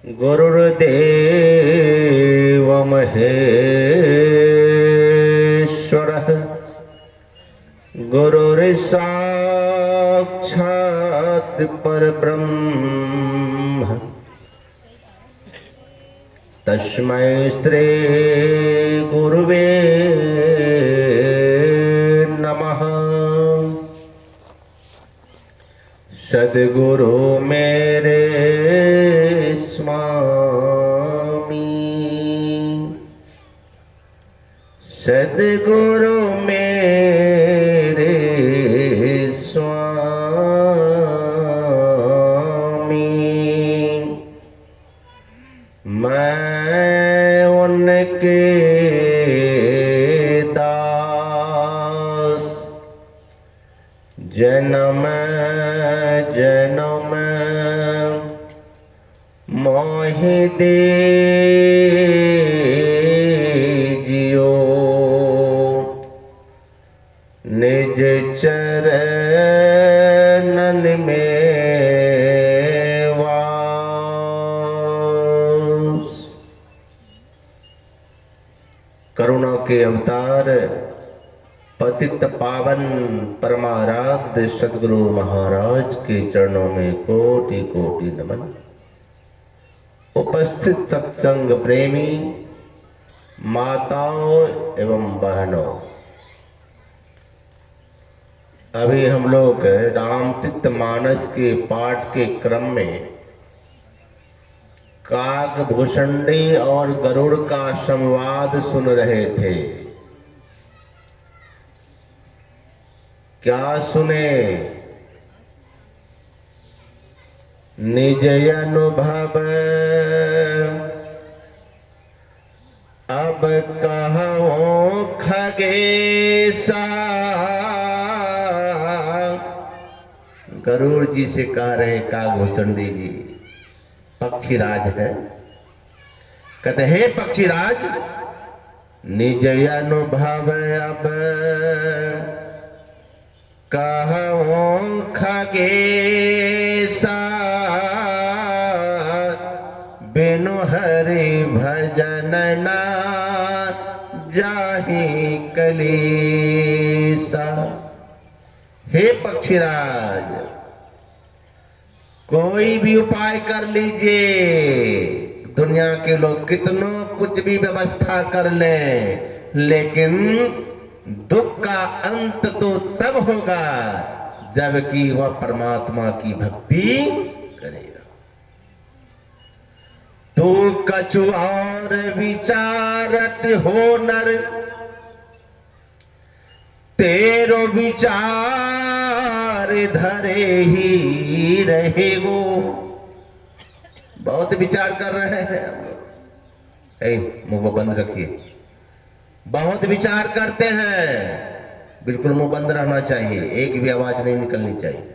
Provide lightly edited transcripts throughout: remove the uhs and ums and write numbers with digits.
गुरुर्देव महेश्वरः गुरुर्साक्षात् परब्रह्म तस्मै श्री गुरुवे नमः। सद्गुरु मेरे स्वामी, सद्गुरु मेरे स्वामी, मैं उनके दास जन्म जन्म मोहि दीजियो निज चरणन में वास। करुणा के अवतार पतित पावन परमाराध्य सद्गुरु महाराज के चरणों में कोटि कोटि नमन। उपस्थित सत्संग प्रेमी माताओं एवं बहनों, अभी हम लोग रामतीर्थ मानस के पाठ के क्रम में काकभूषणी और गरुड़ का संवाद सुन रहे थे। क्या सुने? निज अनुभव अब कहो खगेसा। गरुड़ जी से कह रहे काकभूषणी जी, पक्षीराज है, कहते हैं पक्षीराज निज अनुभव अब कहो खगेसा। बिनु हरि भजन ना जाहि कलेसा। हे पक्षीराज, कोई भी उपाय कर लीजिए, दुनिया के लोग कितनों कुछ भी व्यवस्था कर लें, लेकिन दुख का अंत तो तब होगा जबकि वह परमात्मा की भक्ति करेगा। तो कछु और विचारत हो नर, तेरो विचार धरे ही रहेगो। बहुत विचार कर रहे हैं हम लोग, मुंह बंद रखिए। बहुत विचार करते हैं, बिल्कुल मुंह बंद रहना चाहिए, एक भी आवाज नहीं निकलनी चाहिए।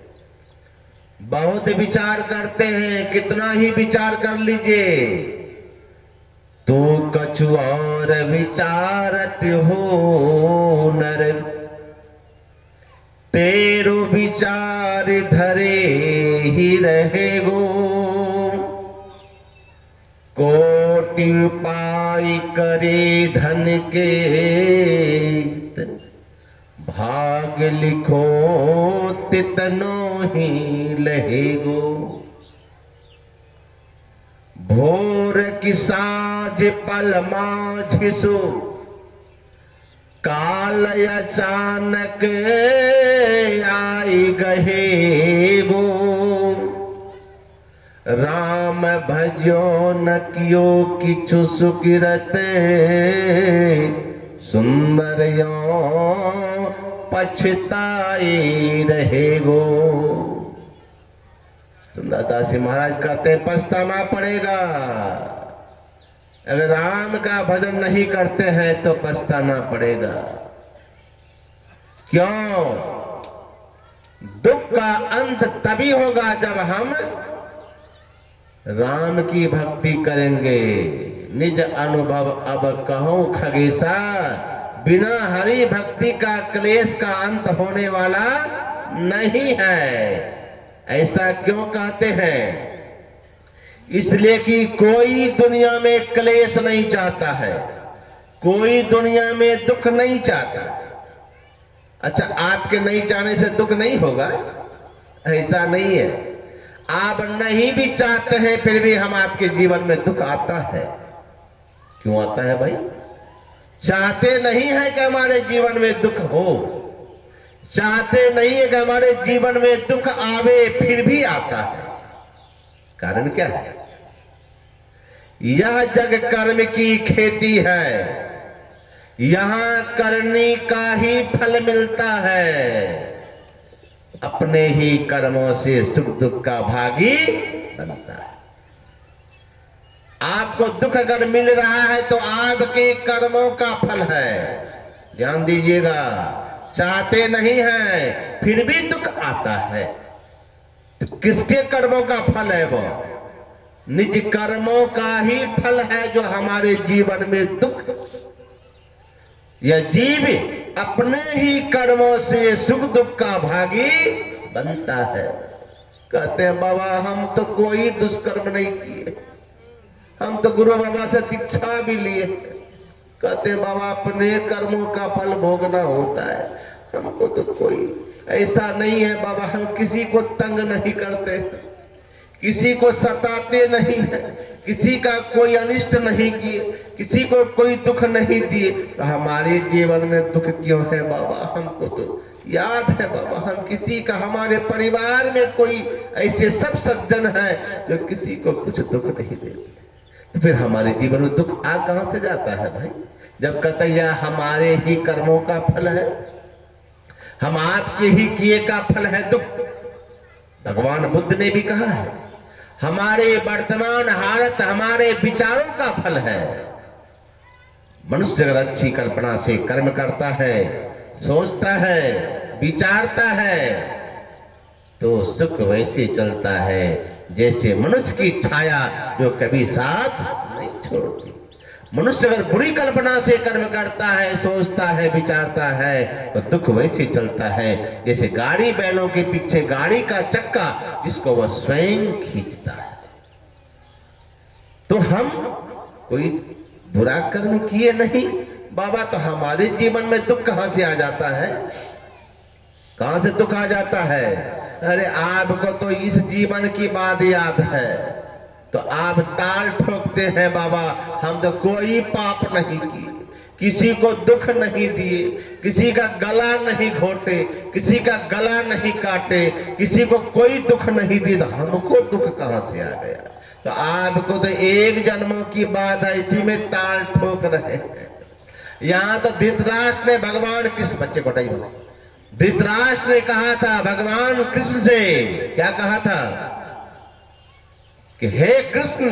बहुत विचार करते हैं, कितना ही विचार कर लीजिए, तो कछु और विचारत हो नर, तेरो विचार धरे ही रहेगो। कोटि पाई करे धन के, भाग लिखो तितनो ही लहेगो। भोर की साँझ पल माझिसो, काल अचानक आई गहेगो। राम भजो न कियो किछु सुकिरत, सुंदर यो पछताई रहेगो। सुंदरदास जी महाराज कहते हैं पछताना पड़ेगा। अगर राम का भजन नहीं करते हैं तो पछताना पड़ेगा। क्यों? दुख का अंत तभी होगा जब हम राम की भक्ति करेंगे। निज अनुभव अब कहो खगेसा, बिना हरि भक्ति का क्लेश का अंत होने वाला नहीं है। ऐसा क्यों कहते हैं? इसलिए कि कोई दुनिया में क्लेश नहीं चाहता है, कोई दुनिया में दुख नहीं चाहता। अच्छा, आपके नहीं चाहने से दुख नहीं होगा, ऐसा नहीं है। आप नहीं भी चाहते हैं फिर भी हम आपके जीवन में दुख आता है। क्यों आता है भाई? चाहते नहीं है कि हमारे जीवन में दुख हो, चाहते नहीं है कि हमारे जीवन में दुख आवे, फिर भी आता है। कारण क्या है? यह जग कर्म की खेती है, यहां करने का ही फल मिलता है। अपने ही कर्मों से सुख दुख का भागी बनता है। आपको दुख अगर मिल रहा है तो आपके कर्मों का फल है। ध्यान दीजिएगा, चाहते नहीं हैं फिर भी दुख आता है। तो किसके कर्मों का फल है? वो निज कर्मों का ही फल है जो हमारे जीवन में दुख। यह जीव अपने ही कर्मों से सुख दुख का भागी बनता है। कहते हैं बाबा हम तो कोई दुष्कर्म नहीं किए, हम तो गुरु बाबा से दीक्षा भी लिए। कहते हैं बाबा अपने कर्मों का फल भोगना होता है, हमको तो कोई ऐसा नहीं है बाबा। हम किसी को तंग नहीं करते, किसी को सताते नहीं है, किसी का कोई अनिष्ट नहीं किए, किसी को कोई दुख नहीं दिए। तो हमारे जीवन में दुख क्यों है बाबा? हमको तो याद है बाबा, हम किसी का, हमारे परिवार में कोई ऐसे सब सज्जन हैं जो किसी को कुछ दुख नहीं देते। तो फिर हमारे जीवन में दुख आ कहां से जाता है भाई? जब कहते यह हमारे ही कर्मों का फल है, हम आपके ही किए का फल है दुख। भगवान बुद्ध ने भी कहा है हमारे वर्तमान हालत हमारे विचारों का फल है। मनुष्य अगर अच्छी कल्पना से कर्म करता है, सोचता है, विचारता है तो सुख वैसे चलता है जैसे मनुष्य की छाया जो कभी साथ नहीं छोड़ती। मनुष्य अगर बुरी कल्पना से कर्म करता है, सोचता है, विचारता है तो दुख वैसे चलता है जैसे गाड़ी बैलों के पीछे गाड़ी का चक्का जिसको वह स्वयं खींचता है। तो हम कोई बुरा कर्म किए नहीं बाबा, तो हमारे जीवन में दुख कहां से आ जाता है? कहां से दुख आ जाता है? अरे आपको तो इस जीवन की बात याद है तो आप ताल ठोकते हैं बाबा हम तो कोई पाप नहीं किए, किसी को दुख नहीं दिए, किसी का गला नहीं घोटे, किसी का गला नहीं काटे, किसी को कोई दुख नहीं दिए। तो हमको दुख कहां से आ गया? तो आपको तो एक जन्मों की बात है, इसी में ताल ठोक रहे हैं। यहाँ तो धृतराष्ट्र ने भगवान कृष्ण, बच्चे को हटाइए, धृतराष्ट्र ने कहा था भगवान कृष्ण से, क्या कहा था कि हे कृष्ण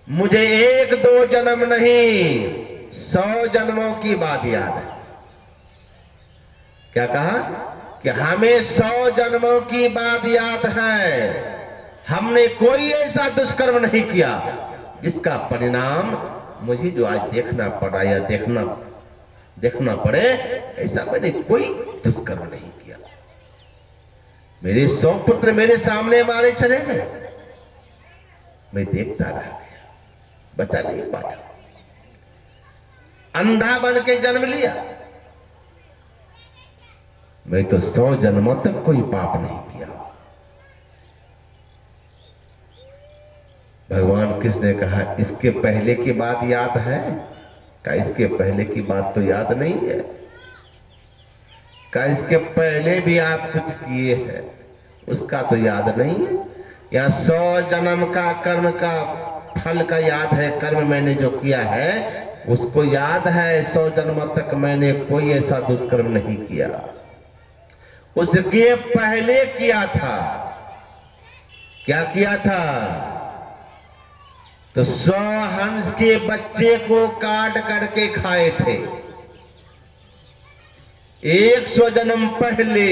मुझे 1-2 जन्म नहीं 100 जन्मों की बात याद है। क्या कहा कि हमें 100 जन्मों की बात याद है, हमने कोई ऐसा दुष्कर्म नहीं किया जिसका परिणाम मुझे जो आज देखना पड़ा या देखना पड़े, ऐसा मैंने कोई दुष्कर्म नहीं किया। मेरे 100 पुत्र मेरे सामने मारे चले गए, मैं देखता रह गया, बचा नहीं पाया। अंधा बन के जन्म लिया, मैं तो 100 जन्मों तक कोई पाप नहीं किया। भगवान कृष्ण ने कहा इसके पहले की बात याद है? क्या इसके पहले की बात तो याद नहीं है? क्या इसके पहले भी आप कुछ किए हैं उसका तो याद नहीं है? या 100 जन्म का कर्म का फल का याद है, कर्म मैंने जो किया है उसको याद है। 100 जन्म तक मैंने कोई ऐसा दुष्कर्म नहीं किया। उसके पहले किया था, क्या किया था? तो 100 हंस के बच्चे को काट करके खाए थे 100 जन्म पहले।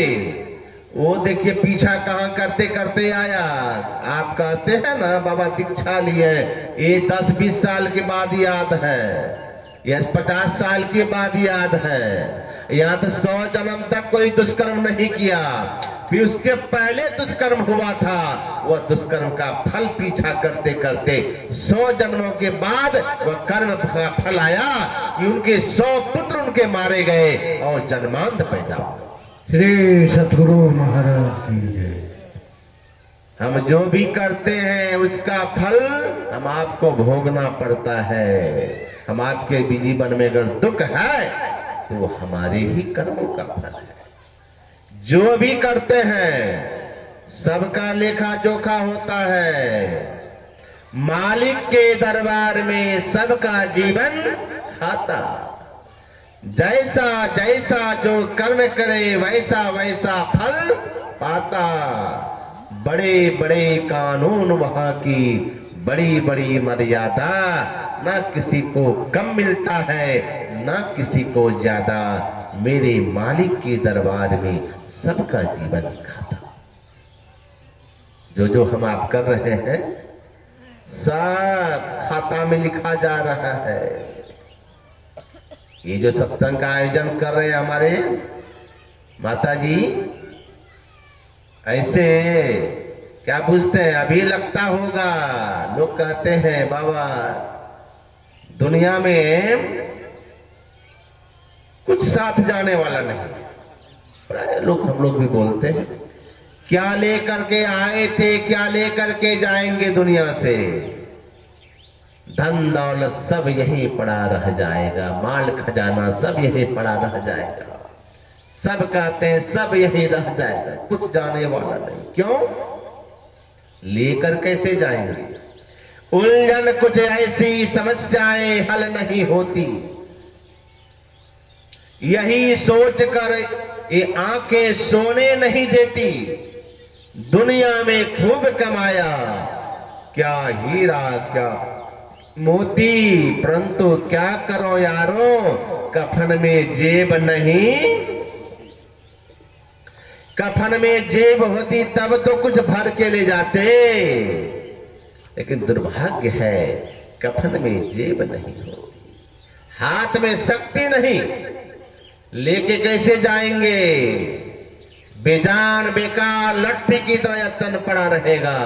वो देखिए पीछा कहां करते करते आया। आप कहते हैं ना बाबा दीक्षा लिए, ये 10-20 साल के बाद याद है या 50 साल के बाद याद है। यहाँ तो 100 जन्म तक कोई दुष्कर्म नहीं किया। फिर उसके पहले दुष्कर्म हुआ था, वह दुष्कर्म का फल पीछा करते करते 100 जन्मों के बाद वह कर्म का फल आया कि उनके 100 पुत्र उनके मारे गए और जन्मांत पैदा हुआ। श्री सतगुरु महाराज की जय। हम जो भी करते हैं उसका फल हम आपको भोगना पड़ता है। हम आपके जीवन में अगर दुख है तो वो हमारे ही कर्मों का फल है। जो भी करते हैं सबका लेखा जोखा होता है। मालिक के दरबार में सबका जीवन खाता। जैसा जैसा जो कर्म करे वैसा वैसा फल पाता। बड़े बड़े कानून वहां की, बड़ी बड़ी मर्यादा, ना किसी को कम मिलता है ना किसी को ज्यादा। मेरे मालिक के दरबार में सबका जीवन खाता। जो जो हम आप कर रहे हैं सब खाता में लिखा जा रहा है। ये जो सत्संग का आयोजन कर रहे हैं हमारे माता जी, ऐसे क्या पूछते हैं? अभी लगता होगा लोग कहते हैं बाबा दुनिया में कुछ साथ जाने वाला नहीं। प्राय लोग हम लोग भी बोलते हैं क्या लेकर के आए थे, क्या लेकर के जाएंगे दुनिया से। धन दौलत सब यहीं पड़ा रह जाएगा, माल खजाना सब यहीं पड़ा रह जाएगा। सब कहते हैं सब यहीं रह जाएगा, कुछ जाने वाला नहीं। क्यों? लेकर कैसे जाएंगे? उलझन कुछ ऐसी समस्याएं हल नहीं होती। यही सोच कर ये आंखें सोने नहीं देती। दुनिया में खूब कमाया, क्या हीरा क्या मोती, परंतु क्या करो यारो, कफन में जेब नहीं। कफन में जेब होती तब तो कुछ भर के ले जाते, लेकिन दुर्भाग्य है कफन में जेब नहीं होती, हाथ में शक्ति नहीं, लेके कैसे जाएंगे? बेजान बेकार लट्ठी की तरह तन पड़ा रहेगा,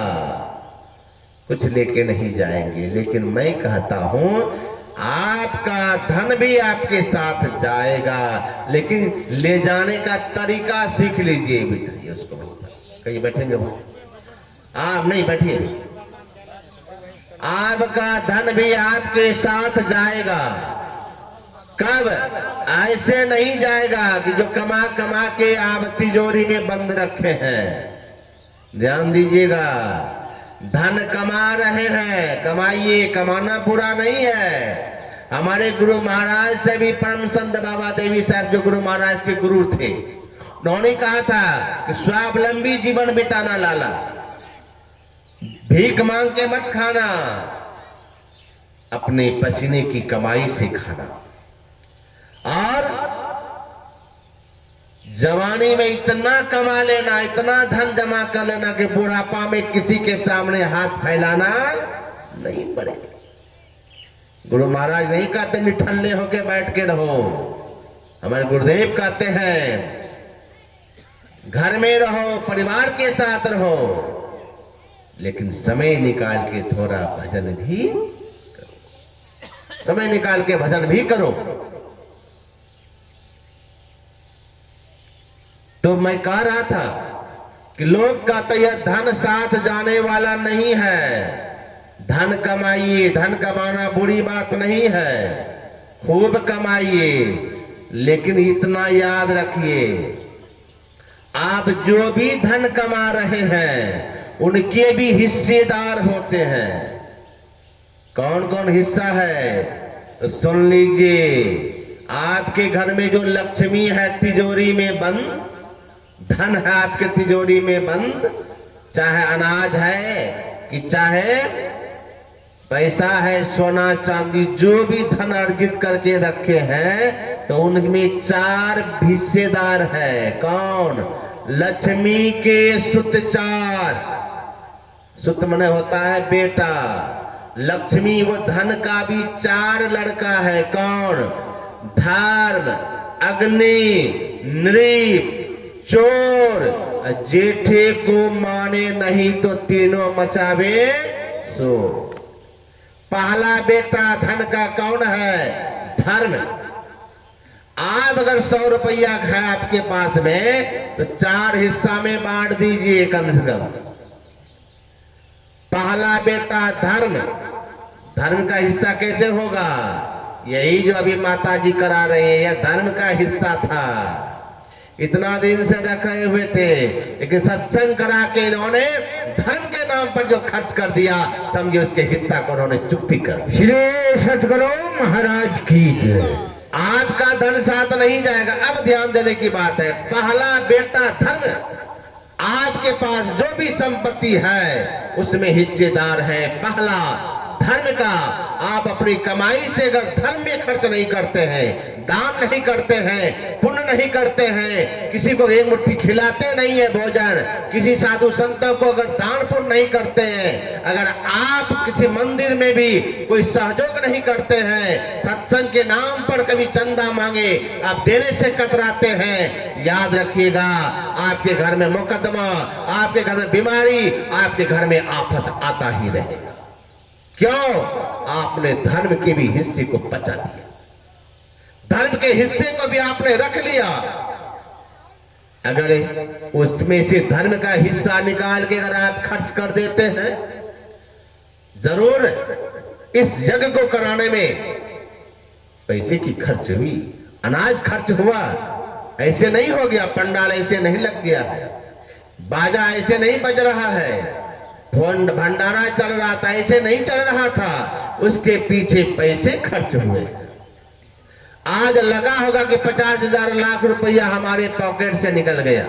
कुछ लेके नहीं जाएंगे। लेकिन मैं कहता हूं आपका धन भी आपके साथ जाएगा, लेकिन ले जाने का तरीका सीख लीजिए। बिठाइए उसको, कहीं बैठेंगे वो, आप नहीं बैठिए। आपका धन भी आपके साथ जाएगा। कब? ऐसे नहीं जाएगा कि जो कमा कमा के आप तिजोरी में बंद रखे हैं। ध्यान दीजिएगा, धन कमा रहे हैं, कमाइए, कमाना बुरा नहीं है। हमारे गुरु महाराज से भी परम संत बाबा देवी साहब जो गुरु महाराज के गुरु थे, उन्होंने कहा था कि स्वावलंबी जीवन बिताना लाला, भीख मांग के मत खाना, अपने पसीने की कमाई से खाना। और जवानी में इतना कमा लेना, इतना धन जमा कर लेना कि बुढ़ापा में किसी के सामने हाथ फैलाना नहीं पड़े। गुरु महाराज नहीं कहते निठल्ले होके बैठ के रहो। हमारे गुरुदेव कहते हैं घर में रहो, परिवार के साथ रहो, लेकिन समय निकाल के थोड़ा भजन भी करो। समय निकाल के भजन भी करो। तो मैं कह रहा था कि लोग कहते हैं धन साथ जाने वाला नहीं है। धन कमाइए, धन कमाना बुरी बात नहीं है, खूब कमाइए, लेकिन इतना याद रखिए, आप जो भी धन कमा रहे हैं उनके भी हिस्सेदार होते हैं। कौन कौन हिस्सा है तो सुन लीजिए। आपके घर में जो लक्ष्मी है तिजोरी में बंद, धन है आपके तिजोरी में बंद, चाहे अनाज है कि चाहे पैसा है, सोना चांदी, जो भी धन अर्जित करके रखे हैं, तो उनमें 4 हिस्सेदार है। कौन? लक्ष्मी के सुत 4, सुत मने होता है बेटा, लक्ष्मी वो धन का भी 4 लड़का है। कौन? धर्म, अग्नि, नृप, चोर जेठे को माने नहीं तो तीनों मचावे सो। पहला बेटा धन का कौन है? धर्म। आप अगर 100 रुपया है आपके पास में तो 4 हिस्सा में बांट दीजिए कम से कम। पहला बेटा धर्म। धर्म का हिस्सा कैसे होगा? यही जो अभी माता जी करा रहे हैं यह धर्म का हिस्सा था। इतना दिन से रखे हुए थे, लेकिन सत्संग करा के इन्होंने धर्म के नाम पर जो खर्च कर दिया, समझे उसके हिस्सा को उन्होंने चुकती कर दी। श्री सतगुरु महाराज की जय। आपका धन साथ नहीं जाएगा। अब ध्यान देने की बात है, पहला बेटा धर्म। आपके पास जो भी संपत्ति है उसमें हिस्सेदार है पहला धर्म का। आप अपनी कमाई से अगर धर्म में खर्च नहीं करते हैं, दान नहीं करते हैं, पुण्य नहीं करते हैं, किसी को एक मुट्ठी खिलाते नहीं है भोजन, किसी साधु संतों को अगर दान पुण्य नहीं करते हैं, अगर आप किसी मंदिर में भी कोई सहयोग नहीं करते हैं, सत्संग के नाम पर कभी चंदा मांगे आप देने से कतराते हैं, याद रखिएगा आपके घर में मुकदमा, आपके घर में बीमारी, आपके घर में आफत आता ही रहेगा। क्यों? आपने धर्म के भी हिस्से को बचा दिया, धर्म के हिस्से को भी आपने रख लिया। अगर उसमें से धर्म का हिस्सा निकाल के अगर आप खर्च कर देते हैं, जरूर इस यज्ञ को कराने में पैसे की खर्च हुई, अनाज खर्च हुआ, ऐसे नहीं हो गया, पंडाल ऐसे नहीं लग गया है, बाजा ऐसे नहीं बज रहा है, भंडारा चल रहा था ऐसे नहीं चल रहा था, उसके पीछे पैसे खर्च हुए। आज लगा होगा कि 50,000 लाख रुपया हमारे पॉकेट से निकल गया,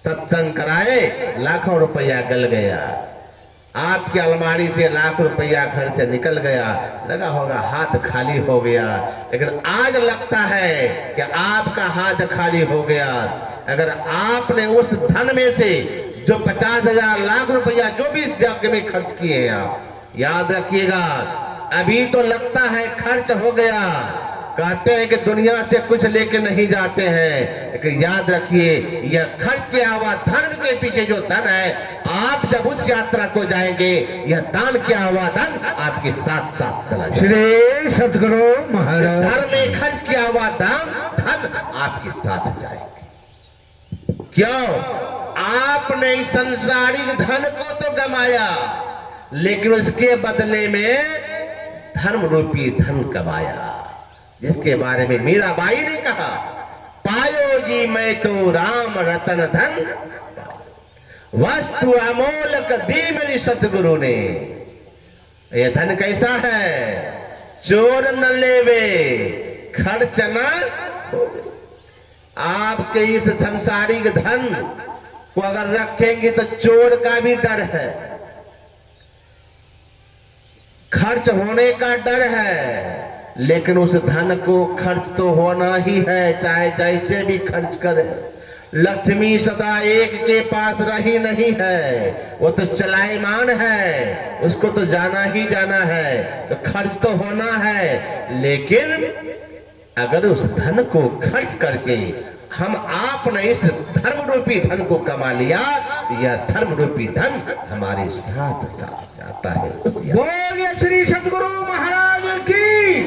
सत्संग कराए लाखों रुपया गल गया, आपकी अलमारी से लाख रुपया घर से निकल गया, लगा होगा हाथ खाली हो गया। लेकिन आज लगता है कि आपका हाथ खाली हो गया। अगर आपने उस धन में से जो 50,000 लाख रुपया जो भी इस यज्ञ में खर्च किए हैं, आप याद रखिएगा, अभी तो लगता है खर्च हो गया, कहते हैं कि दुनिया से कुछ लेके नहीं जाते हैं, लेकिन याद रखिए यह खर्च किया हुआ धर्म के पीछे जो धन है, आप जब उस यात्रा को जाएंगे यह दान किया हुआ धन आपके साथ साथ चला जाएगा। श्री सतगुरु महाराज। धर्म में खर्च किया हुआ धन आपके साथ जाएंगे। क्यों? आपने इस संसारिक धन को तो गमाया, लेकिन उसके बदले में धर्म रूपी धन कमाया, जिसके बारे में मीराबाई ने कहा, पायो जी मैं तो राम रतन धन, वस्तु अमोलक दी मेरी सतगुरु ने। यह धन कैसा है? चोर न लेवे खर्च न होवे। आपके इस संसारिक धन को अगर रखेंगे तो चोर का भी डर है, खर्च होने का डर है, लेकिन उस धन को खर्च तो होना ही है, चाहे जैसे भी खर्च करे। लक्ष्मी सदा एक के पास रही नहीं है, वो तो चलायमान है, उसको तो जाना ही जाना है, तो खर्च तो होना है। लेकिन अगर उस धन को खर्च करके हम आपने इस धर्म रूपी धन को कमा लिया, तो यह धर्म रूपी धन हमारे साथ साथ जाता है। बोलिए श्री सतगुरु महाराज की।